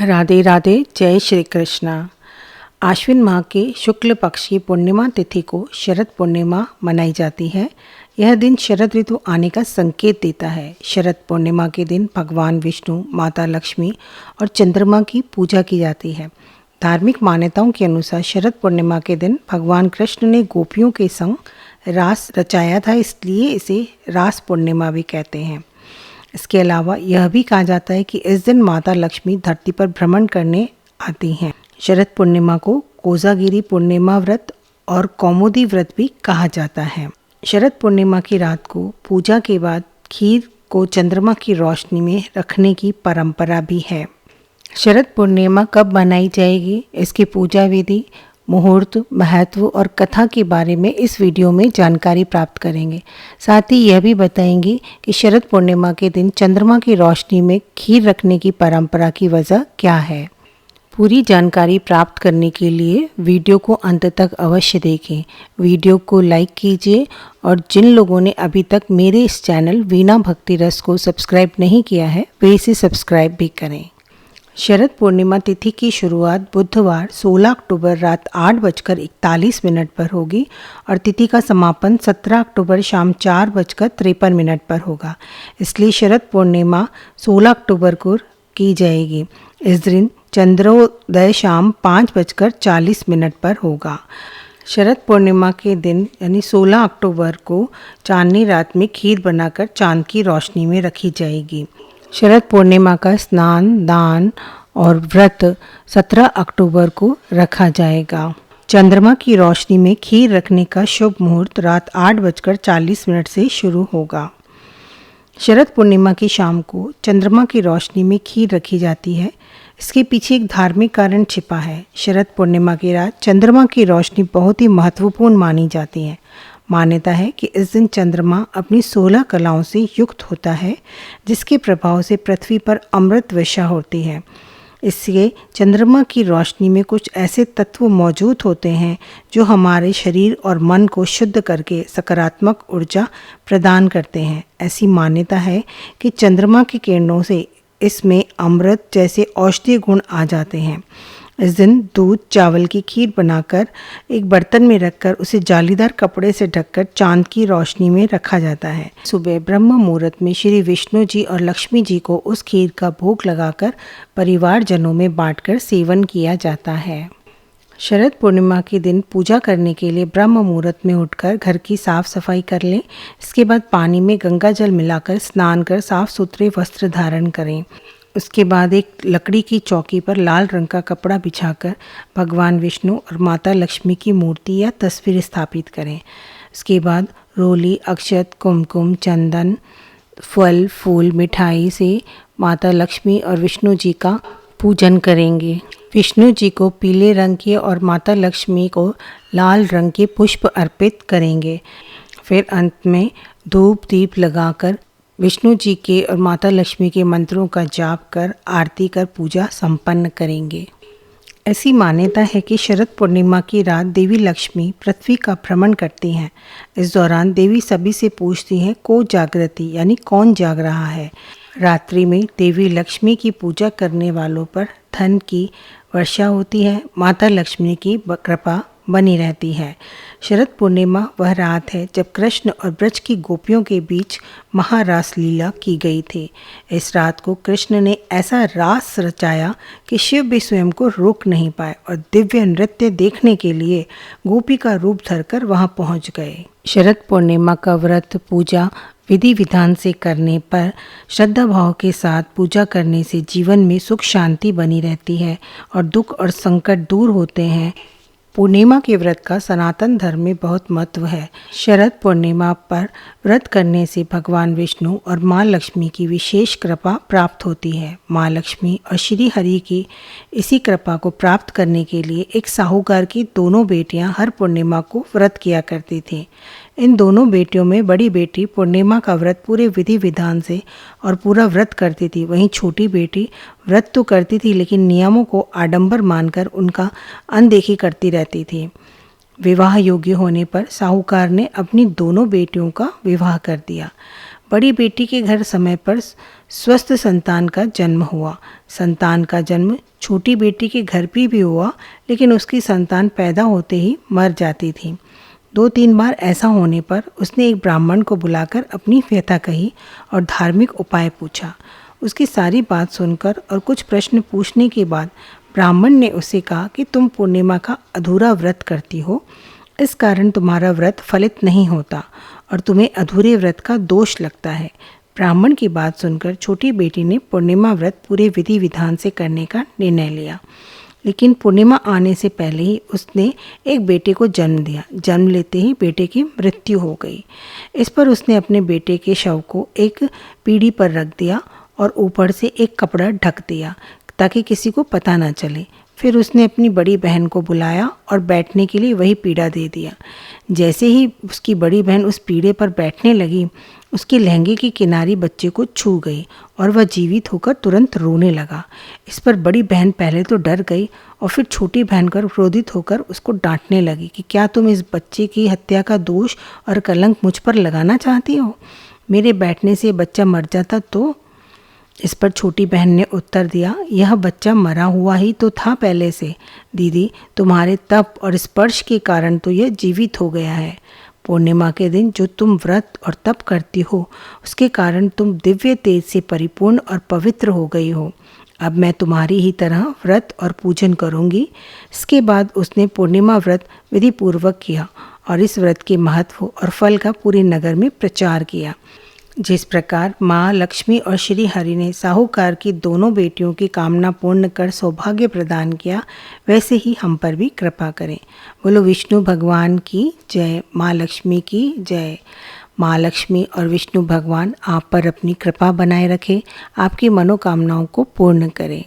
राधे राधे। जय श्री कृष्णा। आश्विन माह के शुक्ल पक्ष की पूर्णिमा तिथि को शरद पूर्णिमा मनाई जाती है। यह दिन शरद ऋतु आने का संकेत देता है। शरद पूर्णिमा के दिन भगवान विष्णु, माता लक्ष्मी और चंद्रमा की पूजा की जाती है। धार्मिक मान्यताओं के अनुसार शरद पूर्णिमा के दिन भगवान कृष्ण ने गोपियों के संग रास रचाया था, इसलिए इसे रास पूर्णिमा भी कहते हैं। इसके अलावा यह भी कहा जाता है कि इस दिन माता लक्ष्मी धरती पर भ्रमण करने आती हैं। शरद पूर्णिमा को कोजागिरी पूर्णिमा व्रत और कौमुदी व्रत भी कहा जाता है। शरद पूर्णिमा की रात को पूजा के बाद खीर को चंद्रमा की रोशनी में रखने की परंपरा भी है। शरद पूर्णिमा कब मनाई जाएगी, इसकी पूजा विधि, मुहूर्त, महत्व और कथा के बारे में इस वीडियो में जानकारी प्राप्त करेंगे। साथ ही यह भी बताएंगे कि शरद पूर्णिमा के दिन चंद्रमा की रोशनी में खीर रखने की परंपरा की वजह क्या है। पूरी जानकारी प्राप्त करने के लिए वीडियो को अंत तक अवश्य देखें। वीडियो को लाइक कीजिए और जिन लोगों ने अभी तक मेरे इस चैनल वीणा भक्ति रस को सब्सक्राइब नहीं किया है वे इसे सब्सक्राइब भी करें। शरद पूर्णिमा तिथि की शुरुआत बुधवार 16 अक्टूबर रात 8:41 पर होगी और तिथि का समापन 17 अक्टूबर शाम 4:53 पर होगा। इसलिए शरद पूर्णिमा 16 अक्टूबर को की जाएगी। इस दिन चंद्रोदय शाम 5:40 पर होगा। शरद पूर्णिमा के दिन यानी 16 अक्टूबर को चांदनी रात में खीर बनाकर चांद की रोशनी में रखी जाएगी। शरद पूर्णिमा का स्नान, दान और व्रत 17 अक्टूबर को रखा जाएगा। चंद्रमा की रोशनी में खीर रखने का शुभ मुहूर्त रात 8:40 से शुरू होगा। शरद पूर्णिमा की शाम को चंद्रमा की रोशनी में खीर रखी जाती है। इसके पीछे एक धार्मिक कारण छिपा है। शरद पूर्णिमा की रात चंद्रमा की रोशनी बहुत ही महत्वपूर्ण मानी जाती है। मान्यता है कि इस दिन चंद्रमा अपनी 16 कलाओं से युक्त होता है, जिसके प्रभाव से पृथ्वी पर अमृत वर्षा होती है। इससे चंद्रमा की रोशनी में कुछ ऐसे तत्व मौजूद होते हैं जो हमारे शरीर और मन को शुद्ध करके सकारात्मक ऊर्जा प्रदान करते हैं। ऐसी मान्यता है कि चंद्रमा की किरणों से इसमें अमृत जैसे औषधीय गुण आ जाते हैं। इस दिन दूध चावल की खीर बनाकर एक बर्तन में रखकर उसे जालीदार कपड़े से ढककर चांद की रोशनी में रखा जाता है। सुबह ब्रह्म मुहूर्त में श्री विष्णु जी और लक्ष्मी जी को उस खीर का भोग लगाकर परिवारजनों में बांटकर सेवन किया जाता है। शरद पूर्णिमा के दिन पूजा करने के लिए ब्रह्म मुहूर्त में उठकर घर की साफ सफाई कर लें। इसके बाद पानी में गंगा जल मिलाकर स्नान कर साफ सुथरे वस्त्र धारण करें। उसके बाद एक लकड़ी की चौकी पर लाल रंग का कपड़ा बिछाकर भगवान विष्णु और माता लक्ष्मी की मूर्ति या तस्वीर स्थापित करें। उसके बाद रोली, अक्षत, कुमकुम, चंदन, फल, फूल, मिठाई से माता लक्ष्मी और विष्णु जी का पूजन करेंगे। विष्णु जी को पीले रंग के और माता लक्ष्मी को लाल रंग के पुष्प अर्पित करेंगे। फिर अंत में धूप दीप लगाकर विष्णु जी के और माता लक्ष्मी के मंत्रों का जाप कर आरती कर पूजा संपन्न करेंगे। ऐसी मान्यता है कि शरद पूर्णिमा की रात देवी लक्ष्मी पृथ्वी का भ्रमण करती हैं। इस दौरान देवी सभी से पूछती हैं को जागृति यानी कौन जाग रहा है। रात्रि में देवी लक्ष्मी की पूजा करने वालों पर धन की वर्षा होती है। माता लक्ष्मी की कृपा बनी रहती है। शरद पूर्णिमा वह रात है जब कृष्ण और ब्रज की गोपियों के बीच महारास लीला की गई थी। इस रात को कृष्ण ने ऐसा रास रचाया कि शिव भी स्वयं को रोक नहीं पाए और दिव्य नृत्य देखने के लिए गोपी का रूप धरकर वहां पहुंच गए। शरद पूर्णिमा का व्रत पूजा विधि विधान से करने पर, श्रद्धा भाव के साथ पूजा करने से जीवन में सुख शांति बनी रहती है और दुख और संकट दूर होते हैं। पूर्णिमा के व्रत का सनातन धर्म में बहुत महत्व है। शरद पूर्णिमा पर व्रत करने से भगवान विष्णु और माँ लक्ष्मी की विशेष कृपा प्राप्त होती है। माँ लक्ष्मी और श्री हरि की इसी कृपा को प्राप्त करने के लिए एक साहूकार की दोनों बेटियां हर पूर्णिमा को व्रत किया करती थीं। इन दोनों बेटियों में बड़ी बेटी पूर्णिमा का व्रत पूरे विधि विधान से और पूरा व्रत करती थी। वहीं छोटी बेटी व्रत तो करती थी लेकिन नियमों को आडंबर मानकर उनका अनदेखी करती रहती थी। विवाह योग्य होने पर साहूकार ने अपनी दोनों बेटियों का विवाह कर दिया। बड़ी बेटी के घर समय पर स्वस्थ संतान का जन्म हुआ। संतान का जन्म छोटी बेटी के घर भी हुआ, लेकिन उसकी संतान पैदा होते ही मर जाती थी। 2-3 बार ऐसा होने पर उसने एक ब्राह्मण को बुलाकर अपनी व्यथा कही और धार्मिक उपाय पूछा। उसकी सारी बात सुनकर और कुछ प्रश्न पूछने के बाद ब्राह्मण ने उसे कहा कि तुम पूर्णिमा का अधूरा व्रत करती हो, इस कारण तुम्हारा व्रत फलित नहीं होता और तुम्हें अधूरे व्रत का दोष लगता है। ब्राह्मण की बात सुनकर छोटी बेटी ने पूर्णिमा व्रत पूरे विधि विधान से करने का निर्णय लिया, लेकिन पूर्णिमा आने से पहले ही उसने एक बेटे को जन्म दिया। जन्म लेते ही बेटे की मृत्यु हो गई। इस पर उसने अपने बेटे के शव को एक पीढ़ी पर रख दिया और ऊपर से एक कपड़ा ढक दिया ताकि किसी को पता ना चले। फिर उसने अपनी बड़ी बहन को बुलाया और बैठने के लिए वही पीढ़ा दे दिया। जैसे ही उसकी बड़ी बहन उस पीढ़े पर बैठने लगी, उसके लहंगे की किनारी बच्चे को छू गई और वह जीवित होकर तुरंत रोने लगा। इस पर बड़ी बहन पहले तो डर गई और फिर छोटी बहन कर क्रोधित होकर उसको डांटने लगी कि क्या तुम इस बच्चे की हत्या का दोष और कलंक मुझ पर लगाना चाहती हो? मेरे बैठने से बच्चा मर जाता तो? इस पर छोटी बहन ने उत्तर दिया, यह बच्चा मरा हुआ ही तो था पहले से। दीदी, तुम्हारे तप और स्पर्श के कारण तो यह जीवित हो गया है। पूर्णिमा के दिन जो तुम व्रत और तप करती हो, उसके कारण तुम दिव्य तेज से परिपूर्ण और पवित्र हो गई हो। अब मैं तुम्हारी ही तरह व्रत और पूजन करूंगी। इसके बाद उसने पूर्णिमा व्रत विधि पूर्वक किया और इस व्रत के महत्व और फल का पूरे नगर में प्रचार किया। जिस प्रकार माँ लक्ष्मी और श्री हरि ने साहूकार की दोनों बेटियों की कामना पूर्ण कर सौभाग्य प्रदान किया, वैसे ही हम पर भी कृपा करें। बोलो विष्णु भगवान की जय, माँ लक्ष्मी की जय। माँ लक्ष्मी और विष्णु भगवान आप पर अपनी कृपा बनाए रखें, आपकी मनोकामनाओं को पूर्ण करें।